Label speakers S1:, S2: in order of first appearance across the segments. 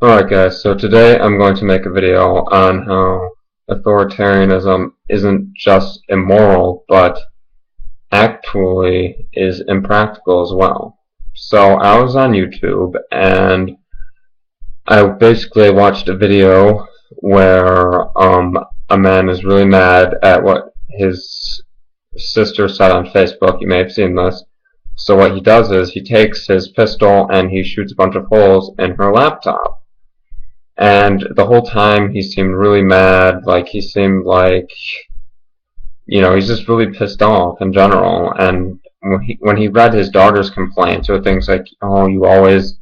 S1: Alright guys, so today I'm going to make a video on how authoritarianism isn't just immoral, but actually is impractical as well. So I was on YouTube and I basically watched a video where a man is really mad at what his sister said on Facebook. You may have seen this. So what he does is he takes his pistol and he shoots a bunch of holes in her laptop. And the whole time he seemed really mad, like he seemed like, he's just really pissed off in general. And when he read his daughter's complaints, or things like, oh, you always,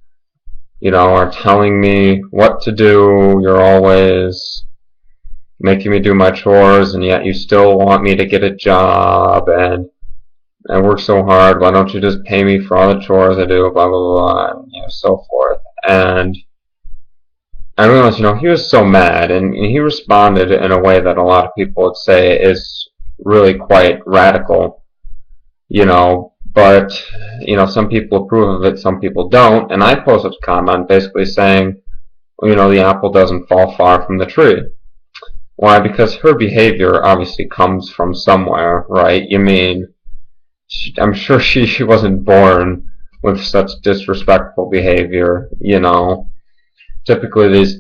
S1: are telling me what to do, you're always making me do my chores, and yet you still want me to get a job, and I work so hard, why don't you just pay me for all the chores I do, blah, blah, blah, and so forth. And I realized, he was so mad, and he responded in a way that a lot of people would say is really quite radical, but, some people approve of it, some people don't, and I posted a comment basically saying, the apple doesn't fall far from the tree. Why? Because her behavior obviously comes from somewhere, right? I'm sure she wasn't born with such disrespectful behavior, Typically these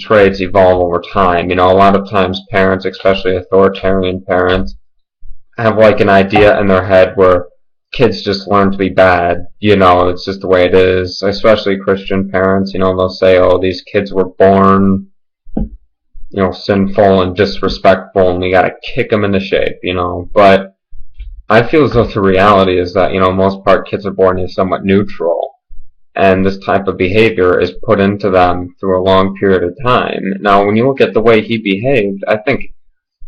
S1: traits evolve over time. A lot of times parents, especially authoritarian parents, have like an idea in their head where kids just learn to be bad. It's just the way it is. Especially Christian parents, they'll say, oh, these kids were born, sinful and disrespectful and we gotta kick them into shape, But I feel as though the reality is that, most part kids are born somewhat neutral. And this type of behavior is put into them through a long period of time. Now, when you look at the way he behaved,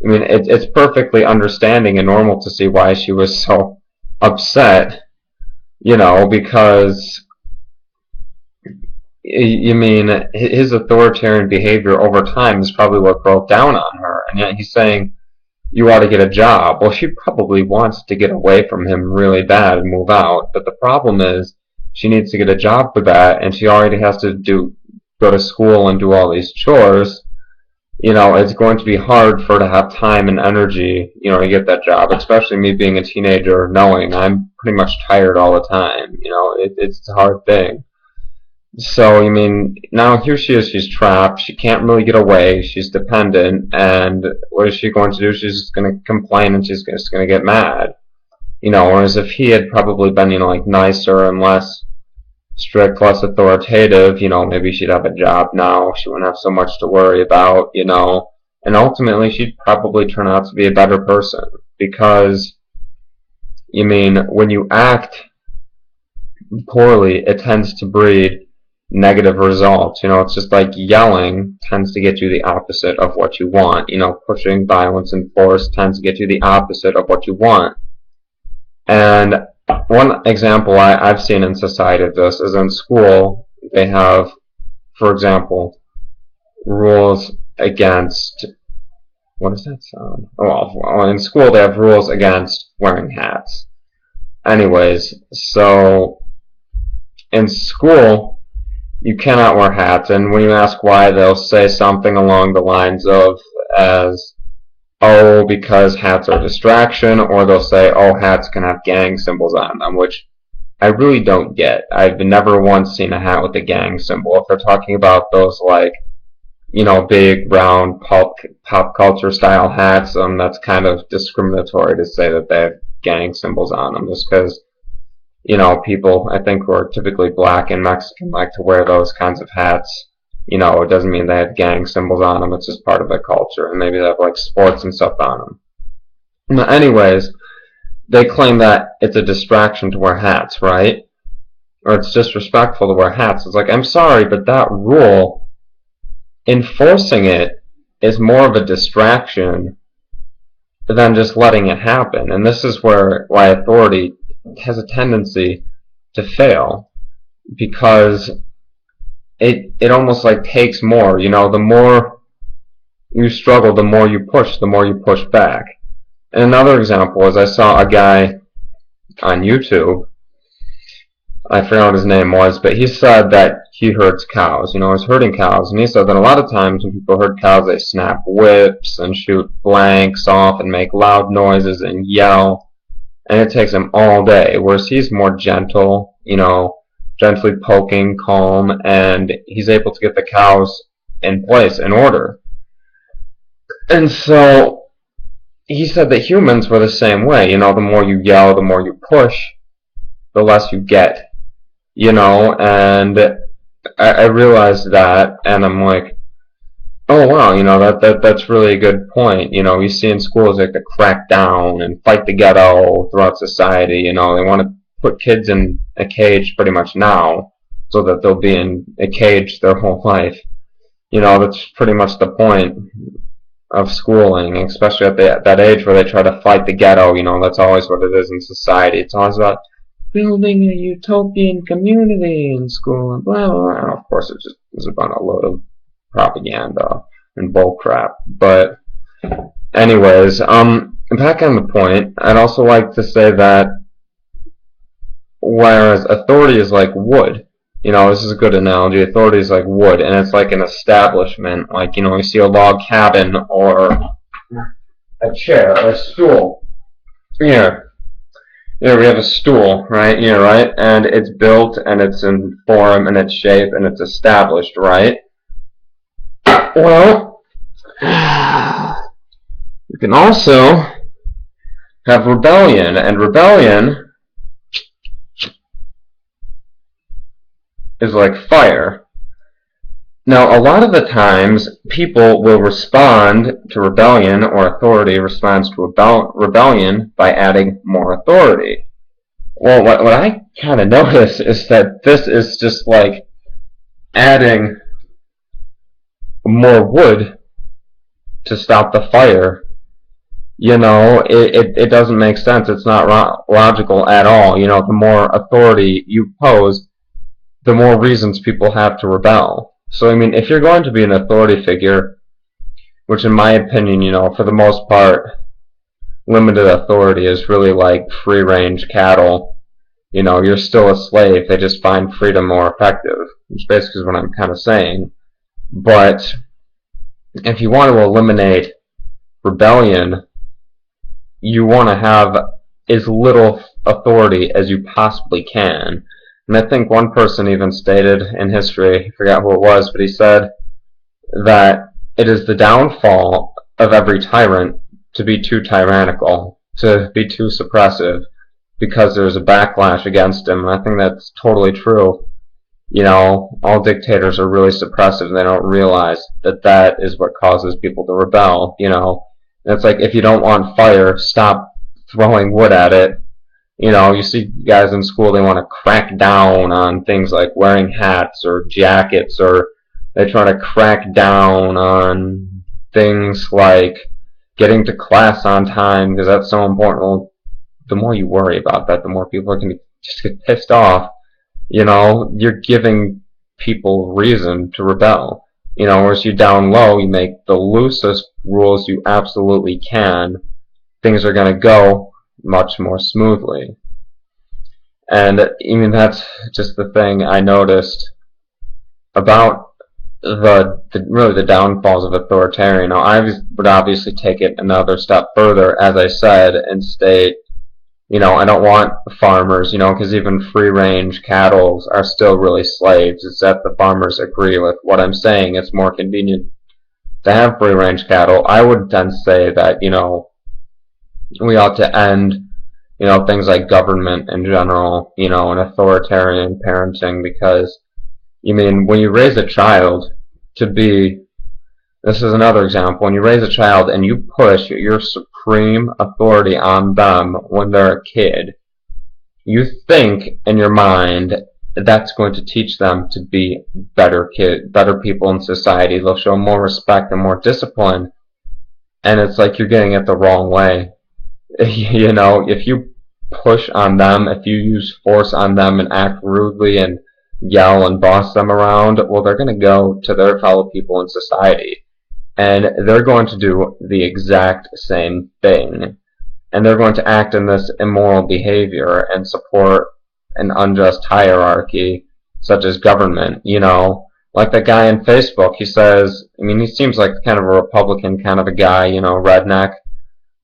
S1: it's perfectly understanding and normal to see why she was so upset, because, his authoritarian behavior over time is probably what broke down on her. And yet he's saying, you ought to get a job. Well, she probably wants to get away from him really bad and move out. But the problem is, she needs to get a job for that, and she already has to go to school and do all these chores. It's going to be hard for her to have time and energy, to get that job, especially me being a teenager, knowing I'm pretty much tired all the time. It's a hard thing. So, now here she is, she's trapped, she can't really get away, she's dependent, and what is she going to do? She's just going to complain and she's just going to get mad. Whereas if he had probably been, like nicer and less strict, less authoritative, maybe she'd have a job now, she wouldn't have so much to worry about, and ultimately she'd probably turn out to be a better person, because, when you act poorly, it tends to breed negative results. It's just like yelling tends to get you the opposite of what you want. Pushing violence and force tends to get you the opposite of what you want. And one example I've seen in society of this is in school. They have, for example, rules against, what does that sound? Well, in school they have rules against wearing hats. Anyways, so in school you cannot wear hats, and when you ask why, they'll say something along the lines of oh, because hats are a distraction, or they'll say, oh, hats can have gang symbols on them, which I really don't get. I've never once seen a hat with a gang symbol. If they're talking about those, like, big, round, pop culture style hats, that's kind of discriminatory to say that they have gang symbols on them, just because, people, I think, who are typically black and Mexican like to wear those kinds of hats. It doesn't mean they have gang symbols on them, it's just part of their culture, and maybe they have like sports and stuff on them. But anyways, they claim that it's a distraction to wear hats, right? Or it's disrespectful to wear hats. It's like, I'm sorry, but that rule, enforcing it is more of a distraction than just letting it happen. And this is why authority has a tendency to fail, because it almost like takes more. The more you struggle, the more you push back. And another example is I saw a guy on YouTube I forgot what his name was, but he said that he herds cows. He's herding cows, and he said that a lot of times when people herd cows, they snap whips and shoot blanks off and make loud noises and yell, and it takes him all day. Whereas he's more gentle, gently poking, calm, and he's able to get the cows in place, in order. And so he said that humans were the same way. The more you yell, the more you push, the less you get. And I realized that, and I'm like, oh wow, that's really a good point. You see in schools like to crack down and fight the ghetto throughout society. They want to put kids in a cage pretty much now, so that they'll be in a cage their whole life. That's pretty much the point of schooling, especially at that age where they try to fight the ghetto. That's always what it is in society. It's always about building a utopian community in school, and blah, blah, blah. Of course, it just is about a load of propaganda and bullcrap. But anyways, back on the point, I'd also like to say that whereas authority is like wood, this is a good analogy. Authority is like wood, and it's like an establishment. Like, you see a log cabin or a chair or a stool. Here we have a stool, right? Here, right? And it's built, and it's in form, and it's shape, and it's established, right? Well, you can also have rebellion, and rebellion is like fire. Now, a lot of the times, people will respond to rebellion, or authority responds to rebellion by adding more authority. Well, what I kind of notice is that this is just like adding more wood to stop the fire. It doesn't make sense. It's not logical at all. The more authority you pose, the more reasons people have to rebel. So, if you're going to be an authority figure, which in my opinion, for the most part, limited authority is really like free-range cattle. You're still a slave. They just find freedom more effective, which basically is what I'm kind of saying. But if you want to eliminate rebellion, you want to have as little authority as you possibly can. And I think one person even stated in history, I forgot who it was, but he said that it is the downfall of every tyrant to be too tyrannical, to be too suppressive, because there's a backlash against him. And I think that's totally true. All dictators are really suppressive, and they don't realize that that is what causes people to rebel. And it's like, if you don't want fire, stop throwing wood at it. You see guys in school, they want to crack down on things like wearing hats or jackets, or they try to crack down on things like getting to class on time, because that's so important. Well, the more you worry about that, the more people are going to just get pissed off. You're giving people reason to rebel. Whereas you down low, you make the loosest rules you absolutely can, things are going to go much more smoothly. And that's just the thing I noticed about the downfalls of authoritarian. Now, I would obviously take it another step further, as I said, and state, I don't want farmers, because even free-range cattle are still really slaves. It's that the farmers agree with what I'm saying. It's more convenient to have free-range cattle. I would then say that, we ought to end, things like government in general, and authoritarian parenting, because, when you raise a child to be, this is another example, when you raise a child and you push your supreme authority on them when they're a kid, you think in your mind that's going to teach them to be better people in society. They'll show more respect and more discipline, and it's like you're getting it the wrong way. If you push on them, if you use force on them and act rudely and yell and boss them around, well, they're going to go to their fellow people in society, and they're going to do the exact same thing, and they're going to act in this immoral behavior and support an unjust hierarchy, such as government. Like the guy on Facebook, he says, I mean, he seems like kind of a Republican kind of a guy, redneck.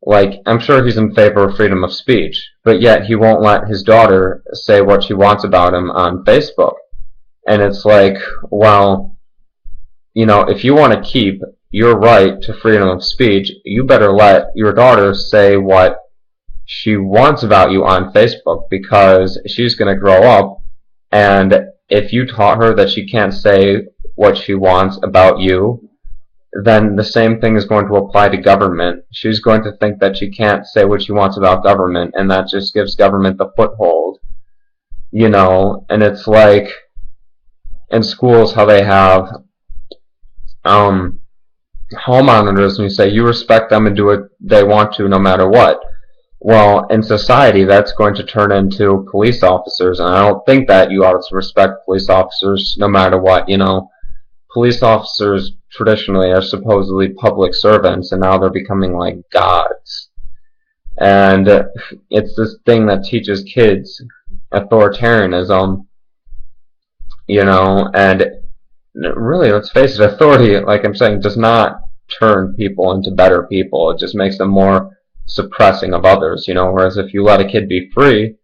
S1: Like, I'm sure he's in favor of freedom of speech, but yet he won't let his daughter say what she wants about him on Facebook. And it's like, well, if you want to keep your right to freedom of speech, you better let your daughter say what she wants about you on Facebook, because she's going to grow up, and if you taught her that she can't say what she wants about you, then the same thing is going to apply to government. She's going to think that she can't say what she wants about government, and that just gives government the foothold. And it's like in schools how they have hall monitors, and you say you respect them and do what they want to no matter what. Well, in society, that's going to turn into police officers, and I don't think that you ought to respect police officers no matter what. Police officers traditionally are supposedly public servants, and now they're becoming like gods. And it's this thing that teaches kids authoritarianism, and really, let's face it, authority, like I'm saying, does not turn people into better people. It just makes them more suppressing of others, whereas if you let a kid be free,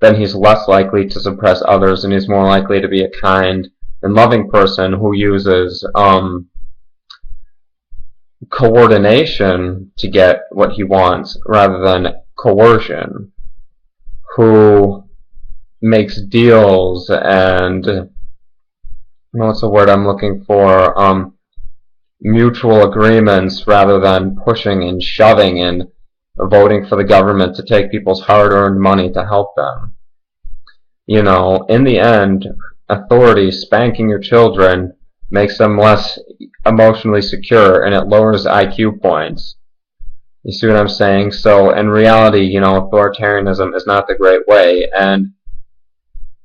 S1: then he's less likely to suppress others, and he's more likely to be a kind and loving person who uses coordination to get what he wants rather than coercion, who makes deals and what's the word I'm looking for, mutual agreements rather than pushing and shoving and voting for the government to take people's hard-earned money to help them. In the end, authority, spanking your children, makes them less emotionally secure, and it lowers IQ points. You see what I'm saying? So in reality, authoritarianism is not the great way, and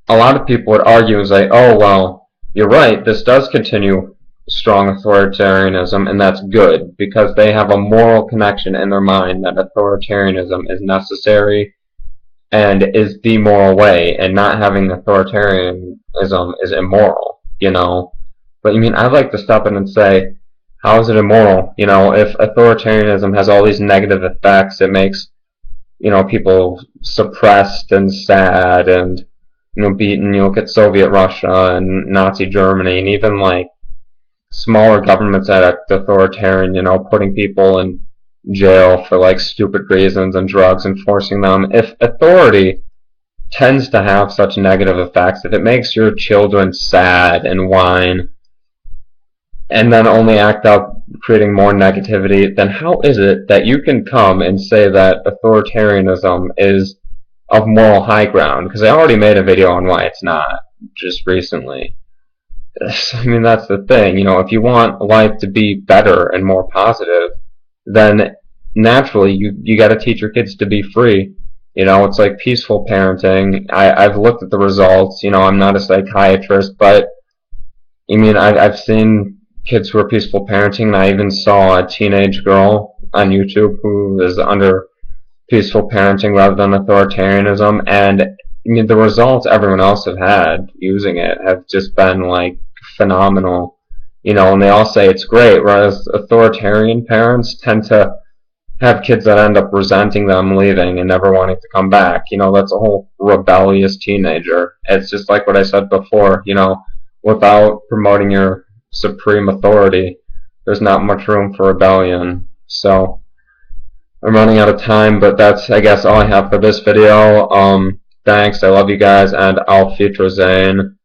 S1: a lot of people would argue and say, oh, well, you're right, this does continue strong authoritarianism, and that's good, because they have a moral connection in their mind that authoritarianism is necessary and is the moral way, and not having authoritarianism is immoral, But I'd like to step in and say, how is it immoral? If authoritarianism has all these negative effects, it makes, people suppressed and sad and, beaten. You look at Soviet Russia and Nazi Germany, and even like smaller governments that act authoritarian, putting people in jail for like stupid reasons and drugs and forcing them. If authority tends to have such negative effects, if it makes your children sad and whine and then only act out creating more negativity, then how is it that you can come and say that authoritarianism is of moral high ground? Because I already made a video on why it's not, just recently. That's the thing, if you want life to be better and more positive, then naturally you got to teach your kids to be free. It's like peaceful parenting. I've looked at the results. I'm not a psychiatrist, but I've seen kids who are peaceful parenting, and I even saw a teenage girl on YouTube who is under peaceful parenting rather than authoritarianism, and the results everyone else have had using it have just been like phenomenal, and they all say it's great, whereas authoritarian parents tend to have kids that end up resenting them leaving and never wanting to come back. That's a whole rebellious teenager. It's just like what I said before, without promoting your supreme authority, there's not much room for rebellion. So I'm running out of time, but that's, I guess, all I have for this video. Thanks, I love you guys, and Auf Wiedersehen.